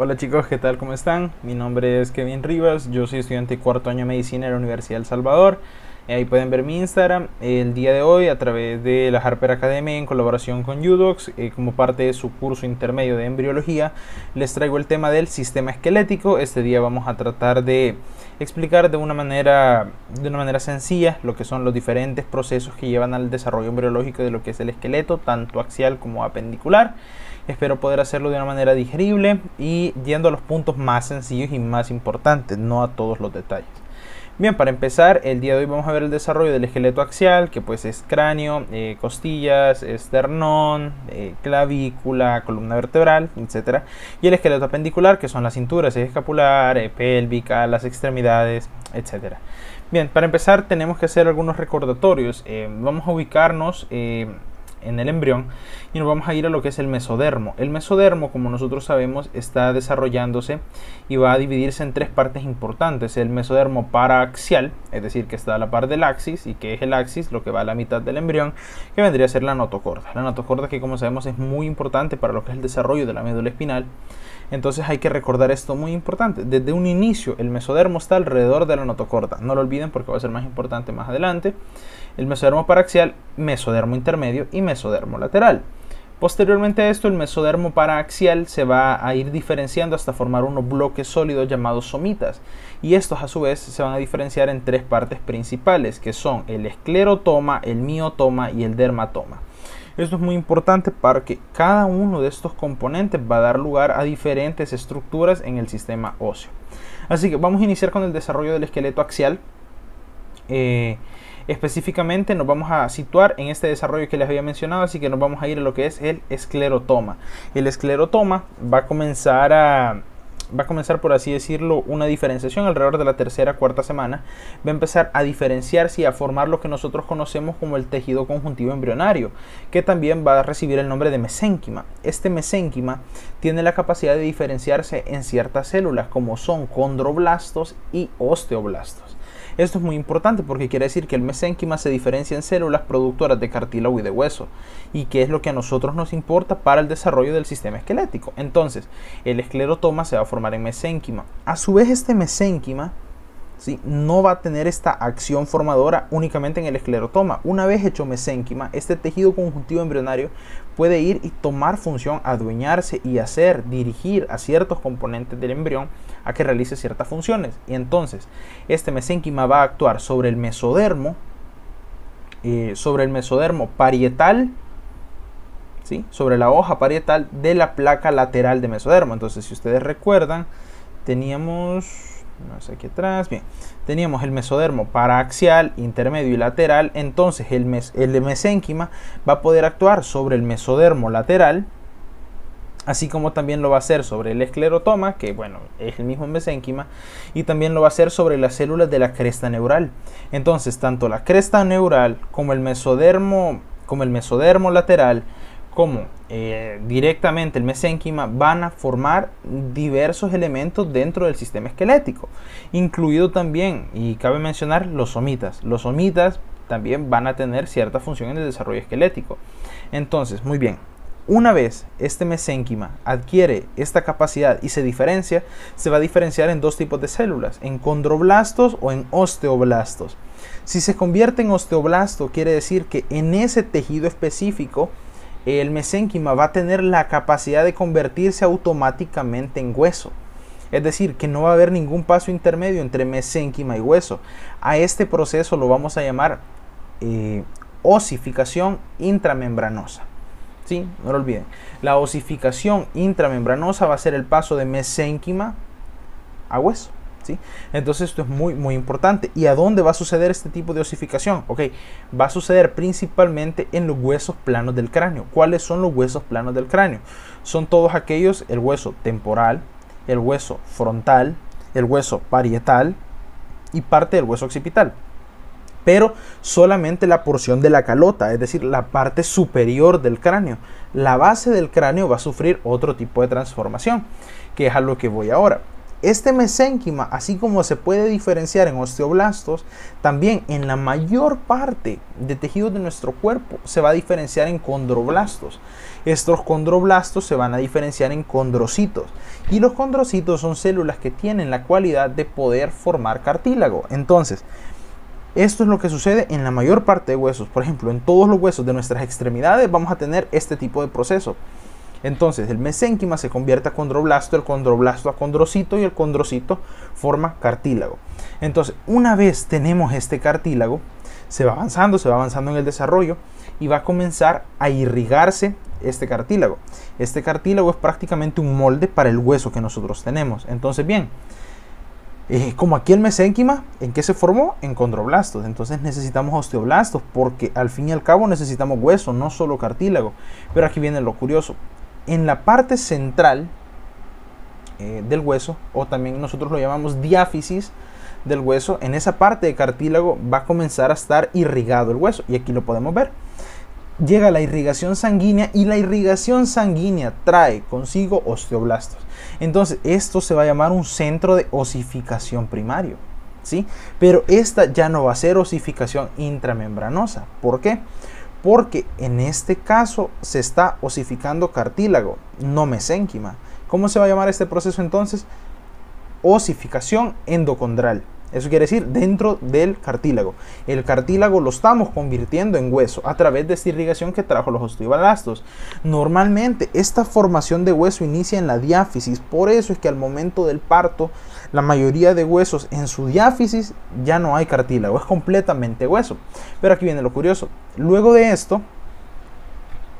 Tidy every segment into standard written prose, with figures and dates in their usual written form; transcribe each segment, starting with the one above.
Hola chicos, ¿qué tal? ¿Cómo están? Mi nombre es Kevin Rivas, yo soy estudiante de cuarto año de Medicina de la Universidad de El Salvador. Ahí pueden ver mi Instagram el día de hoy a través de la Harper Academy en colaboración con UDOX. Como parte de su curso intermedio de embriología, les traigo el tema del sistema esquelético. Este día vamos a tratar de explicar de una manera sencilla lo que son los diferentes procesos que llevan al desarrollo embriológico de lo que es el esqueleto, tanto axial como apendicular. Espero poder hacerlo de una manera digerible y yendo a los puntos más sencillos y más importantes, no a todos los detalles. Bien, para empezar, el día de hoy vamos a ver el desarrollo del esqueleto axial, que pues es cráneo, costillas, esternón, clavícula, columna vertebral, etc. Y el esqueleto apendicular, que son las cinturas, eje escapular, pélvica, las extremidades, etc. Bien, para empezar tenemos que hacer algunos recordatorios. Vamos a ubicarnos en el embrión y nos vamos a ir a lo que es el mesodermo. El mesodermo, como nosotros sabemos, está desarrollándose y va a dividirse en tres partes importantes. El mesodermo paraaxial, es decir, que está a la par del axis, y que es el axis, lo que va a la mitad del embrión, que vendría a ser la notocorda. La notocorda, que como sabemos es muy importante para lo que es el desarrollo de la médula espinal. Entonces hay que recordar esto muy importante. Desde un inicio el mesodermo está alrededor de la notocorda. No lo olviden porque va a ser más importante más adelante. El mesodermo paraaxial, mesodermo intermedio y mesodermo lateral. Posteriormente a esto, el mesodermo paraaxial se va a ir diferenciando hasta formar unos bloques sólidos llamados somitas. Y estos a su vez se van a diferenciar en tres partes principales, que son el esclerotoma, el miotoma y el dermatoma. Esto es muy importante porque cada uno de estos componentes va a dar lugar a diferentes estructuras en el sistema óseo. Así que vamos a iniciar con el desarrollo del esqueleto axial. Específicamente nos vamos a situar en este desarrollo que les había mencionado, así que nos vamos a ir a lo que es el esclerotoma. El esclerotoma va a comenzar, por así decirlo, una diferenciación alrededor de la tercera, cuarta semana. Va a empezar a diferenciarse y a formar lo que nosotros conocemos como el tejido conjuntivo embrionario, que también va a recibir el nombre de mesénquima. Este mesénquima tiene la capacidad de diferenciarse en ciertas células, como son condroblastos y osteoblastos. Esto es muy importante porque quiere decir que el mesénquima se diferencia en células productoras de cartílago y de hueso, y que es lo que a nosotros nos importa para el desarrollo del sistema esquelético. Entonces, el esclerotoma se va a formar en mesénquima. A su vez, este mesénquima, ¿sí?, no va a tener esta acción formadora únicamente en el esclerotoma. Una vez hecho mesénquima, este tejido conjuntivo embrionario puede ir y tomar función, adueñarse y dirigir a ciertos componentes del embrión a que realice ciertas funciones. Y entonces este mesénquima va a actuar sobre el mesodermo, parietal, ¿sí?, sobre la hoja parietal de la placa lateral de mesodermo. Entonces, si ustedes recuerdan, teníamos aquí atrás, bien, teníamos el mesodermo paraaxial, intermedio y lateral. Entonces el mesénquima va a poder actuar sobre el mesodermo lateral, así como también lo va a hacer sobre el esclerotoma, que bueno, es el mismo mesénquima, y también lo va a hacer sobre las células de la cresta neural. Entonces, tanto la cresta neural como el mesodermo lateral, como directamente el mesénquima, van a formar diversos elementos dentro del sistema esquelético, incluido también, y cabe mencionar, los somitas. Los somitas también van a tener cierta función en el desarrollo esquelético. Entonces, muy bien, una vez este mesénquima adquiere esta capacidad y se diferencia, se va a diferenciar en dos tipos de células, en condroblastos o en osteoblastos. Si se convierte en osteoblasto, quiere decir que en ese tejido específico el mesénquima va a tener la capacidad de convertirse automáticamente en hueso. Es decir, que no va a haber ningún paso intermedio entre mesénquima y hueso. A este proceso lo vamos a llamar osificación intramembranosa. ¿Sí? No lo olviden. La osificación intramembranosa va a ser el paso de mesénquima a hueso. ¿Sí? Entonces esto es muy importante. ¿Y a dónde va a suceder este tipo de osificación? Va a suceder principalmente en los huesos planos del cráneo. ¿Cuáles son los huesos planos del cráneo? Son todos aquellos: el hueso temporal, el hueso frontal, el hueso parietal y parte del hueso occipital. Pero solamente la porción de la calota, es decir, la parte superior del cráneo. La base del cráneo va a sufrir otro tipo de transformación, que es a lo que voy ahora. este mesénquima, así como se puede diferenciar en osteoblastos, también en la mayor parte de tejidos de nuestro cuerpo se va a diferenciar en condroblastos. Estos condroblastos se van a diferenciar en condrocitos. Y los condrocitos son células que tienen la cualidad de poder formar cartílago. Entonces, esto es lo que sucede en la mayor parte de huesos. Por ejemplo, en todos los huesos de nuestras extremidades vamos a tener este tipo de proceso. Entonces el mesénquima se convierte a condroblasto, el condroblasto a condrocito y el condrocito forma cartílago. Entonces, una vez tenemos este cartílago, se va avanzando en el desarrollo y va a comenzar a irrigarse este cartílago. Este cartílago es prácticamente un molde para el hueso que nosotros tenemos. Entonces, bien, como aquí el mesénquima, ¿en qué se formó? En condroblastos. Entonces necesitamos osteoblastos porque al fin y al cabo necesitamos hueso, no solo cartílago. Pero aquí viene lo curioso. En la parte central del hueso, o también nosotros lo llamamos diáfisis del hueso, en esa parte de cartílago va a comenzar a estar irrigado el hueso. Y aquí lo podemos ver. Llega la irrigación sanguínea y la irrigación sanguínea trae consigo osteoblastos. Entonces esto se va a llamar un centro de osificación primario, ¿sí? Pero esta ya no va a ser osificación intramembranosa. ¿Por qué? Porque en este caso se está osificando cartílago, no mesénquima. ¿Cómo se va a llamar este proceso entonces? Osificación endocondral. Eso quiere decir dentro del cartílago. El cartílago lo estamos convirtiendo en hueso a través de esta irrigación que trajo los osteoblastos. Normalmente esta formación de hueso inicia en la diáfisis. Por eso es que al momento del parto la mayoría de huesos en su diáfisis ya no hay cartílago, es completamente hueso. Pero aquí viene lo curioso. Luego de esto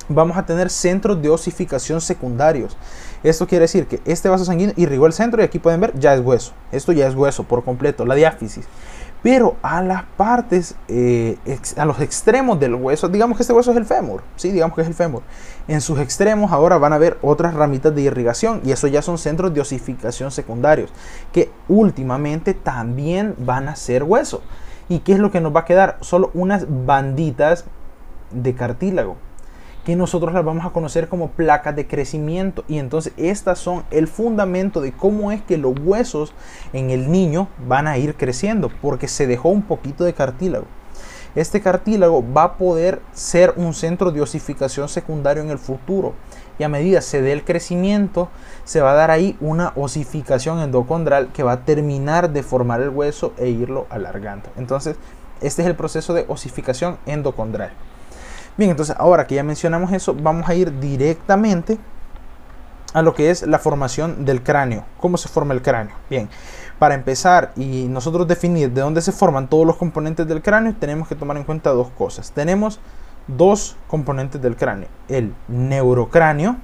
vamos a tener centros de osificación secundarios. Esto quiere decir que este vaso sanguíneo irrigó el centro y aquí pueden ver, ya es hueso. Esto ya es hueso por completo, la diáfisis. Pero a las partes, a los extremos del hueso, digamos que este hueso es el fémur, ¿sí? Digamos que es el fémur. En sus extremos ahora van a ver otras ramitas de irrigación y eso ya son centros de osificación secundarios, que últimamente también van a ser hueso. ¿Y qué es lo que nos va a quedar? Solo unas banditas de cartílago, que nosotros las vamos a conocer como placas de crecimiento. Y entonces estas son el fundamento de cómo es que los huesos en el niño van a ir creciendo, porque se dejó un poquito de cartílago. Este cartílago va a poder ser un centro de osificación secundario en el futuro, y a medida se dé el crecimiento se va a dar ahí una osificación endocondral que va a terminar de formar el hueso e irlo alargando. Entonces este es el proceso de osificación endocondral. Bien, entonces ahora que ya mencionamos eso, vamos a ir directamente a lo que es la formación del cráneo. ¿Cómo se forma el cráneo? Bien, para empezar y nosotros definir de dónde se forman todos los componentes del cráneo, tenemos que tomar en cuenta dos cosas. Tenemos dos componentes del cráneo: el neurocráneo,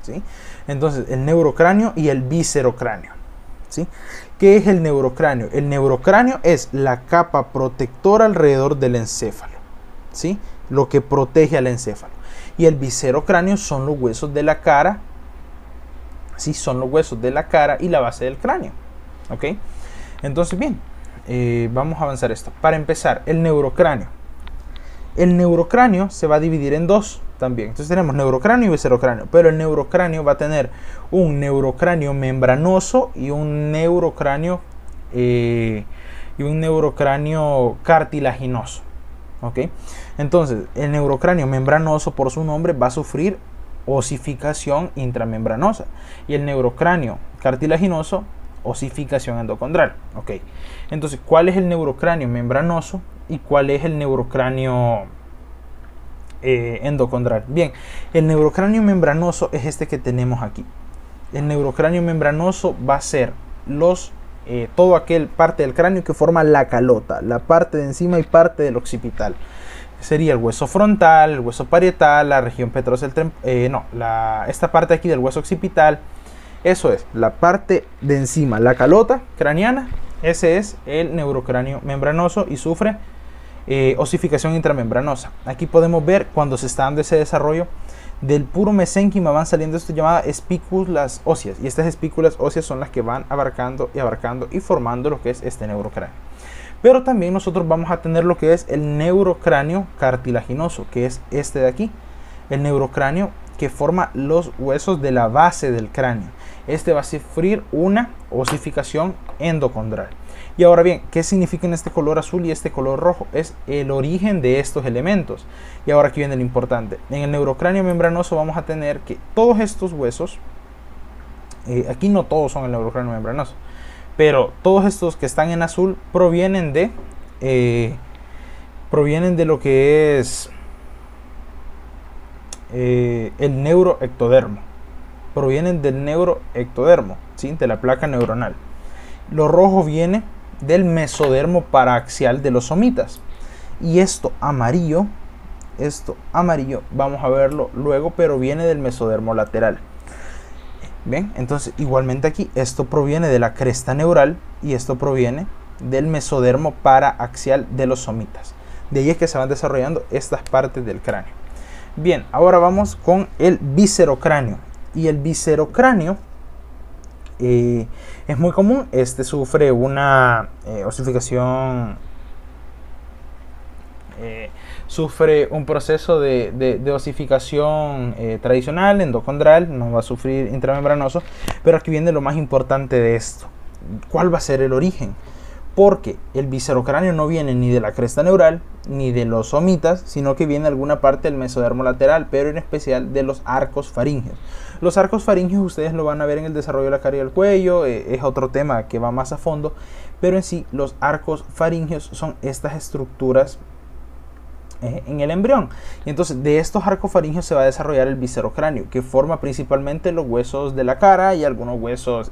¿sí? Entonces el neurocráneo y el viscerocráneo, ¿sí? ¿Qué es el neurocráneo? El neurocráneo es la capa protectora alrededor del encéfalo, ¿sí? Lo que protege al encéfalo. Y el viscerocráneo son los huesos de la cara, ¿sí? Son los huesos de la cara y la base del cráneo, ¿ok? Entonces, bien, vamos a avanzar esto. Para empezar, el neurocráneo. El neurocráneo se va a dividir en dos también. Entonces tenemos neurocráneo y viscerocráneo. Pero el neurocráneo va a tener un neurocráneo membranoso y un neurocráneo cartilaginoso. ¿Ok? Entonces, el neurocráneo membranoso, por su nombre, va a sufrir osificación intramembranosa. Y el neurocráneo cartilaginoso, osificación endocondral. ¿Ok? Entonces, ¿cuál es el neurocráneo membranoso y cuál es el neurocráneo endocondral? Bien, el neurocráneo membranoso es este que tenemos aquí. El neurocráneo membranoso va a ser todo aquel parte del cráneo que forma la calota, la parte de encima y parte del occipital. Sería el hueso frontal, el hueso parietal, la región petrocentral, esta parte aquí del hueso occipital. Eso es, la parte de encima, la calota craneana. Ese es el neurocráneo membranoso y sufre osificación intramembranosa. Aquí podemos ver cuando se está dando ese desarrollo del puro mesénquima van saliendo esto llamada espículas óseas, y estas espículas óseas son las que van abarcando y formando lo que es este neurocráneo. Pero también nosotros vamos a tener lo que es el neurocráneo cartilaginoso, que es este de aquí, el neurocráneo que forma los huesos de la base del cráneo. este va a sufrir una osificación endocondral. Y ahora bien, ¿qué significan este color azul y este color rojo? Es el origen de estos elementos. Y ahora aquí viene lo importante. En el neurocráneo membranoso vamos a tener que todos estos huesos, aquí no todos son el neurocráneo membranoso, pero todos estos que están en azul provienen de lo que es el neuroectodermo. Provienen del neuroectodermo, ¿sí? De la placa neuronal. Lo rojo viene del mesodermo paraaxial de los somitas. Y esto amarillo, vamos a verlo luego, pero viene del mesodermo lateral. Bien, entonces igualmente aquí esto proviene de la cresta neural y esto proviene del mesodermo paraaxial de los somitas. De ahí es que se van desarrollando estas partes del cráneo. Bien, ahora vamos con el viscerocráneo. Y el viscerocráneo es muy común. Este sufre una osificación, sufre un proceso de osificación tradicional, endocondral, no va a sufrir intramembranoso. Pero aquí viene lo más importante de esto. ¿Cuál va a ser el origen? Porque el viscerocráneo no viene ni de la cresta neural ni de los somitas, sino que viene de alguna parte del mesodermo lateral, pero en especial de los arcos faríngeos. Los arcos faríngeos ustedes lo van a ver en el desarrollo de la caries del cuello, es otro tema que va más a fondo, pero en sí los arcos faríngeos son estas estructuras en el embrión. Y entonces de estos arcos faríngeos se va a desarrollar el viscerocráneo, que forma principalmente los huesos de la cara y algunos huesos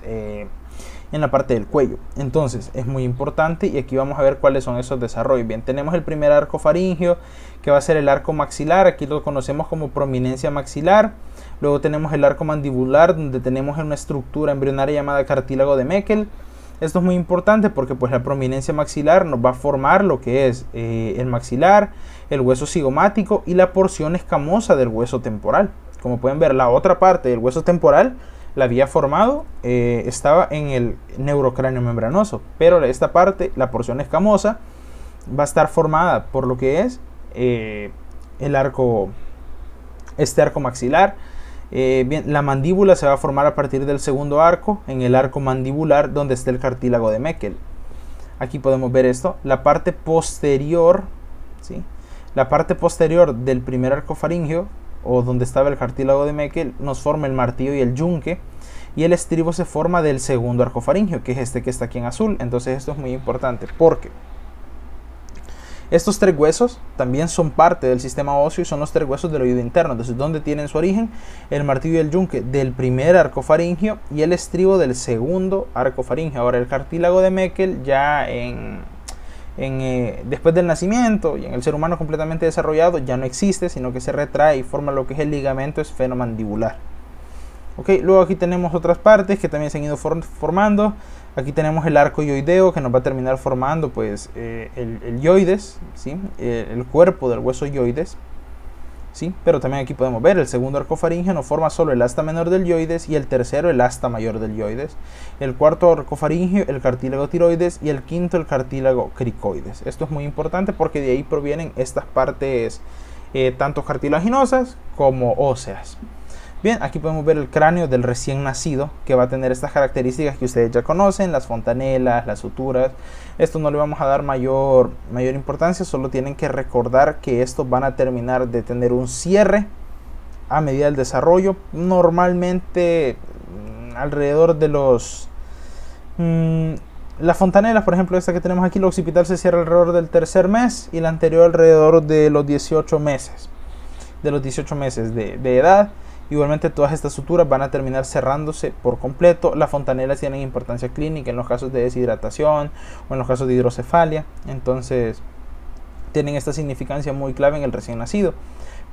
en la parte del cuello. Entonces es muy importante y aquí vamos a ver cuáles son esos desarrollos. Bien, tenemos el primer arco faríngeo, que va a ser el arco maxilar. Aquí lo conocemos como prominencia maxilar. Luego tenemos el arco mandibular, donde tenemos una estructura embrionaria llamada cartílago de Meckel. Esto es muy importante porque pues la prominencia maxilar nos va a formar lo que es el maxilar, el hueso cigomático y la porción escamosa del hueso temporal. Como pueden ver, la otra parte del hueso temporal la había formado, estaba en el neurocráneo membranoso, pero esta parte, la porción escamosa, va a estar formada por lo que es el arco, este arco maxilar. Bien, la mandíbula se va a formar a partir del segundo arco, en el arco mandibular donde está el cartílago de Meckel. Aquí podemos ver esto, la parte posterior, ¿sí? La parte posterior del primer arco faríngeo, o donde estaba el cartílago de Meckel, nos forma el martillo y el yunque, y el estribo se forma del segundo arco faríngeo, que es este que está aquí en azul. Entonces esto es muy importante porque estos tres huesos también son parte del sistema óseo y son los tres huesos del oído interno. Entonces, ¿dónde tienen su origen? El martillo y el yunque del primer arco faríngeo y el estribo del segundo arco faríngeo. Ahora, el cartílago de Meckel ya después del nacimiento y en el ser humano completamente desarrollado ya no existe, sino que se retrae y forma lo que es el ligamento esfenomandibular. Okay, luego aquí tenemos otras partes que también se han ido formando. Aquí tenemos el arco yoideo, que nos va a terminar formando pues el yoides, ¿sí? El cuerpo del hueso yoides, ¿sí? Pero también aquí podemos ver el segundo arco faríngeo nos forma solo el asta menor del yoides y el tercero el asta mayor del yoides. El cuarto arco faríngeo el cartílago tiroides y el quinto el cartílago cricoides. Esto es muy importante porque de ahí provienen estas partes tanto cartilaginosas como óseas. Bien, aquí podemos ver el cráneo del recién nacido, que va a tener estas características que ustedes ya conocen, las fontanelas, las suturas. Esto no le vamos a dar mayor importancia, solo tienen que recordar que estos van a terminar de tener un cierre a medida del desarrollo. Normalmente alrededor de los... las fontanelas, por ejemplo, esta que tenemos aquí, el occipital se cierra alrededor del tercer mes y la anterior alrededor de los 18 meses. De los 18 meses de edad. Igualmente todas estas suturas van a terminar cerrándose por completo. Las fontanelas tienen importancia clínica en los casos de deshidratación o en los casos de hidrocefalia. Entonces tienen esta significancia muy clave en el recién nacido.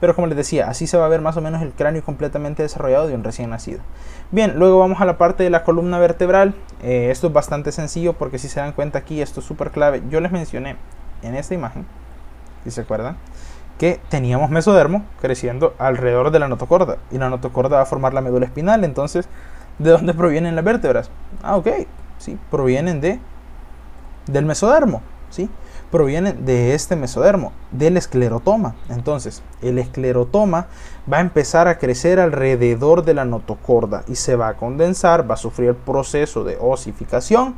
Pero como les decía, así se va a ver más o menos el cráneo completamente desarrollado de un recién nacido. Bien, luego vamos a la parte de la columna vertebral. Esto es bastante sencillo porque si se dan cuenta aquí, esto es súper clave. Yo les mencioné en esta imagen, si se acuerdan, que teníamos mesodermo creciendo alrededor de la notocorda y la notocorda va a formar la médula espinal. Entonces, ¿de dónde provienen las vértebras? Ok, sí, provienen del mesodermo, ¿sí? provienen de este mesodermo, del esclerotoma. Entonces, el esclerotoma va a empezar a crecer alrededor de la notocorda y se va a condensar, va a sufrir el proceso de osificación,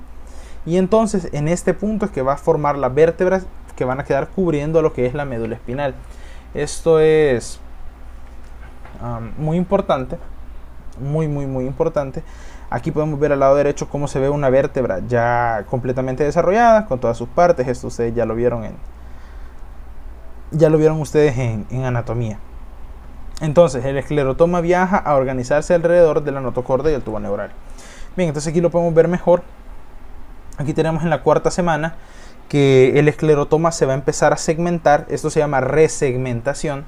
y entonces en este punto es que va a formar las vértebras que van a quedar cubriendo lo que es la médula espinal. Esto es muy importante, muy importante. Aquí podemos ver al lado derecho cómo se ve una vértebra ya completamente desarrollada con todas sus partes. Esto ustedes ya lo vieron ustedes en anatomía. Entonces el esclerotoma viaja a organizarse alrededor de la notocorda y el tubo neural. Bien, entonces aquí lo podemos ver mejor. Aquí tenemos en la cuarta semana que el esclerotoma se va a empezar a segmentar. Esto se llama resegmentación.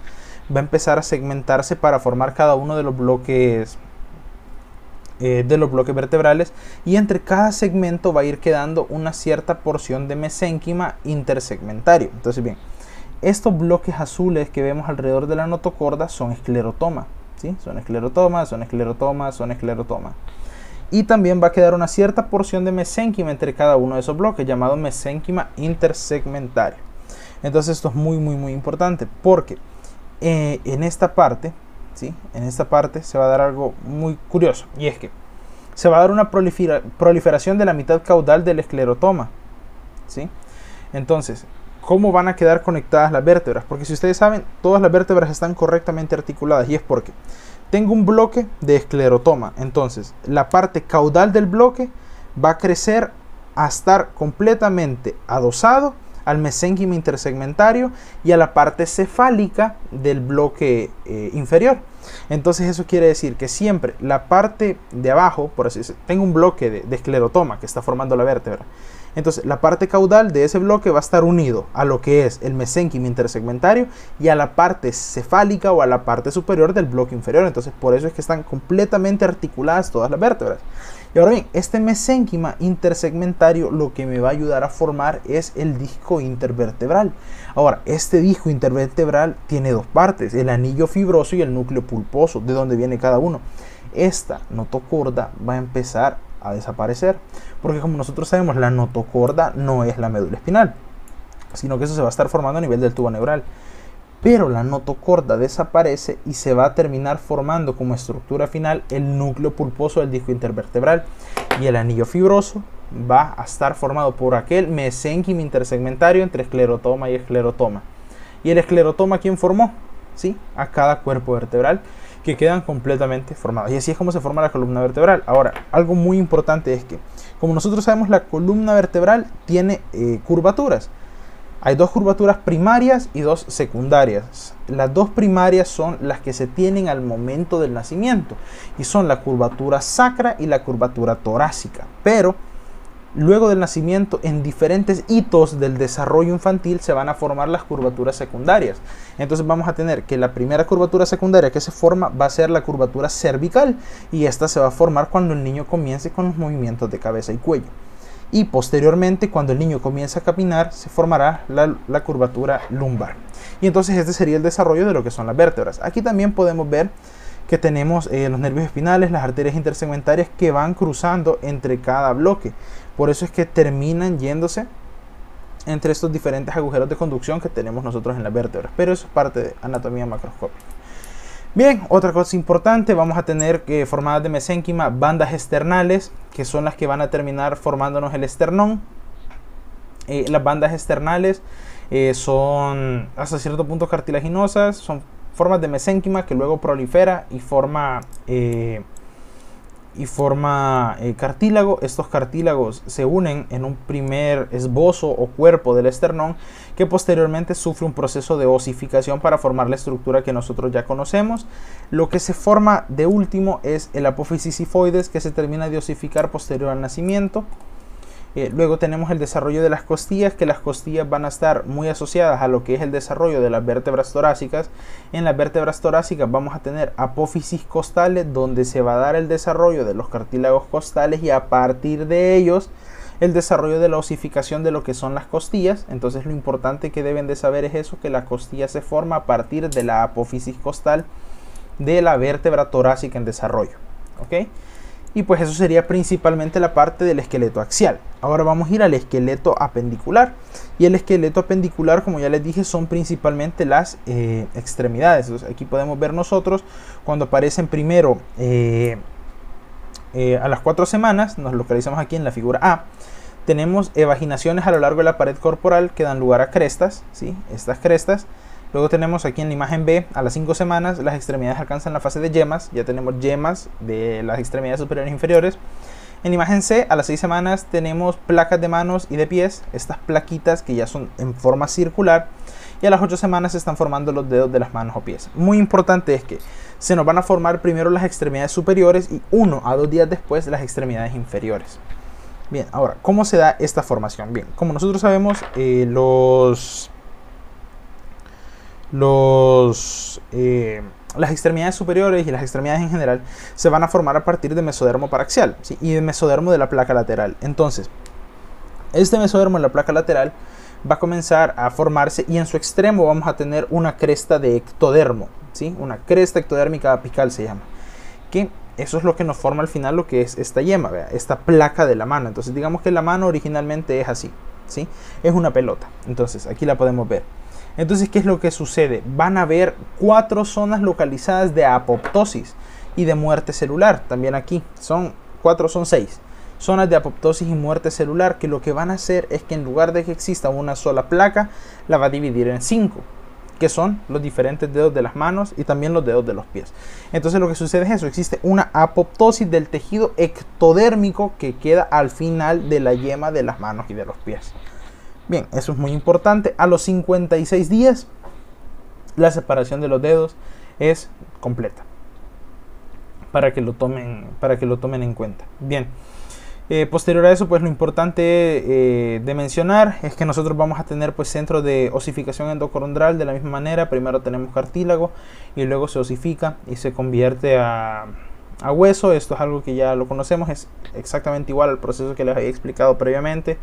Va a empezar a segmentarse para formar cada uno de los bloques vertebrales, y entre cada segmento va a ir quedando una cierta porción de mesénquima intersegmentario. Entonces, bien, estos bloques azules que vemos alrededor de la notocorda son esclerotoma, ¿sí? Son esclerotoma. Y también va a quedar una cierta porción de mesénquima entre cada uno de esos bloques, llamado mesénquima intersegmentario. Entonces esto es muy importante, porque en esta parte, ¿sí? En esta parte se va a dar algo muy curioso, y es que se va a dar una proliferación de la mitad caudal del esclerotoma, ¿sí? Entonces, ¿cómo van a quedar conectadas las vértebras? Porque si ustedes saben, todas las vértebras están correctamente articuladas, y es porque tengo un bloque de esclerotoma. Entonces, la parte caudal del bloque va a crecer a estar completamente adosado al mesénquima intersegmentario y a la parte cefálica del bloque inferior. Entonces eso quiere decir que siempre la parte de abajo, por así decirlo, tengo un bloque de esclerotoma que está formando la vértebra. Entonces la parte caudal de ese bloque va a estar unido a lo que es el mesénquima intersegmentario y a la parte cefálica o a la parte superior del bloque inferior. Entonces por eso es que están completamente articuladas todas las vértebras. Y ahora bien, este mesénquima intersegmentario lo que me va a ayudar a formar es el disco intervertebral. Ahora, este disco intervertebral tiene dos partes, el anillo fibroso y el núcleo pulposo, de donde viene cada uno. Esta notocorda va a empezar a desaparecer, porque como nosotros sabemos, la notocorda no es la médula espinal, sino que eso se va a estar formando a nivel del tubo neural. Pero la notocorda desaparece y se va a terminar formando como estructura final el núcleo pulposo del disco intervertebral, y el anillo fibroso va a estar formado por aquel mesénquima intersegmentario entre esclerotoma y esclerotoma. ¿Y el esclerotoma quién formó? ¿Sí? A cada cuerpo vertebral, que quedan completamente formados. Y así es como se forma la columna vertebral. Ahora, algo muy importante es que, como nosotros sabemos, la columna vertebral tiene curvaturas. Hay dos curvaturas primarias y dos secundarias. Las dos primarias son las que se tienen al momento del nacimiento, y son la curvatura sacra y la curvatura torácica. Pero luego del nacimiento, en diferentes hitos del desarrollo infantil, se van a formar las curvaturas secundarias. Entonces vamos a tener que la primera curvatura secundaria que se forma va a ser la curvatura cervical, y esta se va a formar cuando el niño comience con los movimientos de cabeza y cuello. Y posteriormente, cuando el niño comienza a caminar, se formará la curvatura lumbar. Y entonces este sería el desarrollo de lo que son las vértebras. Aquí también podemos ver que tenemos los nervios espinales, las arterias intersegmentarias que van cruzando entre cada bloque. Por eso es que terminan yéndose entre estos diferentes agujeros de conducción que tenemos nosotros en las vértebras. Pero eso es parte de anatomía macroscópica. Bien, otra cosa importante, vamos a tener formadas de mesénquima bandas esternales, que son las que van a terminar formándonos el esternón. Las bandas esternales son hasta cierto punto cartilaginosas, son formas de mesénquima que luego prolifera y forma cartílago. Estos cartílagos se unen en un primer esbozo o cuerpo del esternón, que posteriormente sufre un proceso de osificación para formar la estructura que nosotros ya conocemos. Lo que se forma de último es el apófisis sifoides, que se termina de osificar posterior al nacimiento. Luego tenemos el desarrollo de las costillas, que las costillas van a estar muy asociadas a lo que es el desarrollo de las vértebras torácicas. En las vértebras torácicas vamos a tener apófisis costales, donde se va a dar el desarrollo de los cartílagos costales, y a partir de ellos el desarrollo de la osificación de lo que son las costillas. Entonces lo importante que deben de saber es eso, que la costilla se forma a partir de la apófisis costal de la vértebra torácica en desarrollo. ¿Ok? Y pues eso sería principalmente la parte del esqueleto axial. Ahora vamos a ir al esqueleto apendicular. Y el esqueleto apendicular, como ya les dije, son principalmente las extremidades. Entonces aquí podemos ver nosotros cuando aparecen primero a las 4 semanas, nos localizamos aquí en la figura A. Tenemos evaginaciones a lo largo de la pared corporal que dan lugar a crestas, ¿sí? Estas crestas. Luego tenemos aquí en la imagen B, a las 5 semanas, las extremidades alcanzan la fase de yemas. Ya tenemos yemas de las extremidades superiores e inferiores. En la imagen C, a las 6 semanas, tenemos placas de manos y de pies. Estas plaquitas que ya son en forma circular. Y a las 8 semanas se están formando los dedos de las manos o pies. Muy importante es que se nos van a formar primero las extremidades superiores y 1 a 2 días después las extremidades inferiores. Bien, ahora, ¿cómo se da esta formación? Bien, como nosotros sabemos, las extremidades superiores y las extremidades en general se van a formar a partir de mesodermo paraxial, ¿sí? Y de mesodermo de la placa lateral. Entonces, este mesodermo de la placa lateral va a comenzar a formarse y en su extremo vamos a tener una cresta de ectodermo, ¿sí? Una cresta ectodérmica apical se llama, que eso es lo que nos forma al final lo que es esta yema, ¿vea? Esta placa de la mano. Entonces digamos que la mano originalmente es así, ¿sí? Es una pelota. Entonces aquí la podemos ver. Entonces, ¿qué es lo que sucede? Van a haber 4 zonas localizadas de apoptosis y de muerte celular. También aquí son 6 zonas de apoptosis y muerte celular, que lo que van a hacer es que en lugar de que exista una sola placa, la va a dividir en 5, que son los diferentes dedos de las manos y también los dedos de los pies. Entonces lo que sucede es eso, existe una apoptosis del tejido ectodérmico que queda al final de la yema de las manos y de los pies. Bien, eso es muy importante. A los 56 días, la separación de los dedos es completa. Para que lo tomen en cuenta. Bien. Posterior a eso, pues lo importante de mencionar es que nosotros vamos a tener pues centro de osificación endocondral de la misma manera. Primero tenemos cartílago y luego se osifica y se convierte a hueso. Esto es algo que ya lo conocemos, es exactamente igual al proceso que les había explicado previamente.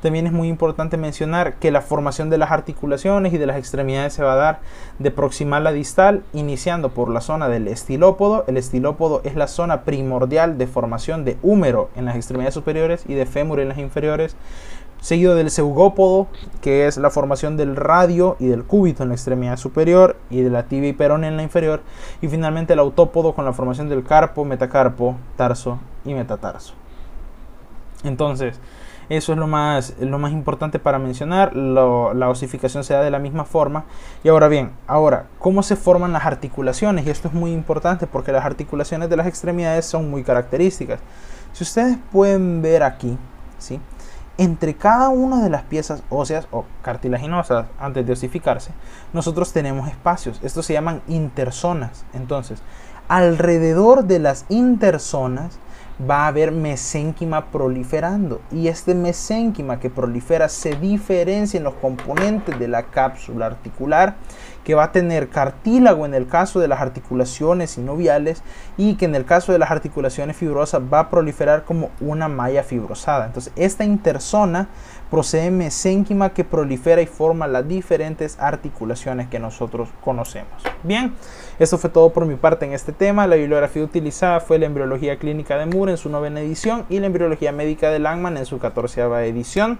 También es muy importante mencionar que la formación de las articulaciones y de las extremidades se va a dar de proximal a distal, iniciando por la zona del estilópodo. El estilópodo es la zona primordial de formación de húmero en las extremidades superiores y de fémur en las inferiores, seguido del zeugópodo, que es la formación del radio y del cúbito en la extremidad superior y de la tibia y peroné en la inferior, y finalmente el autópodo con la formación del carpo, metacarpo, tarso y metatarso. Entonces, eso es lo más importante para mencionar. La osificación se da de la misma forma. Y ahora bien, ¿cómo se forman las articulaciones? Y esto es muy importante porque las articulaciones de las extremidades son muy características. Si ustedes pueden ver aquí, ¿sí? Entre cada una de las piezas óseas o cartilaginosas antes de osificarse, nosotros tenemos espacios. Estos se llaman interzonas. Entonces, alrededor de las interzonas va a haber mesénquima proliferando, y este mesénquima que prolifera se diferencia en los componentes de la cápsula articular, que va a tener cartílago en el caso de las articulaciones sinoviales y que en el caso de las articulaciones fibrosas va a proliferar como una malla fibrosada. Entonces esta interzona procede mesénquima que prolifera y forma las diferentes articulaciones que nosotros conocemos. Bien, esto fue todo por mi parte en este tema. La bibliografía utilizada fue la Embriología Clínica de Moore en su 9ª edición y la Embriología Médica de Langman en su 14ª edición.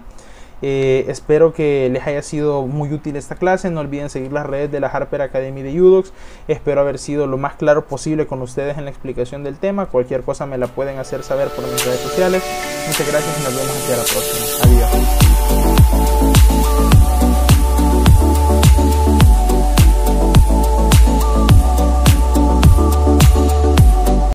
Espero que les haya sido muy útil esta clase. No olviden seguir las redes de la Harper Academy de Judox. Espero haber sido lo más claro posible con ustedes en la explicación del tema. Cualquier cosa me la pueden hacer saber por mis redes sociales. Muchas gracias y nos vemos hasta la próxima. Adiós.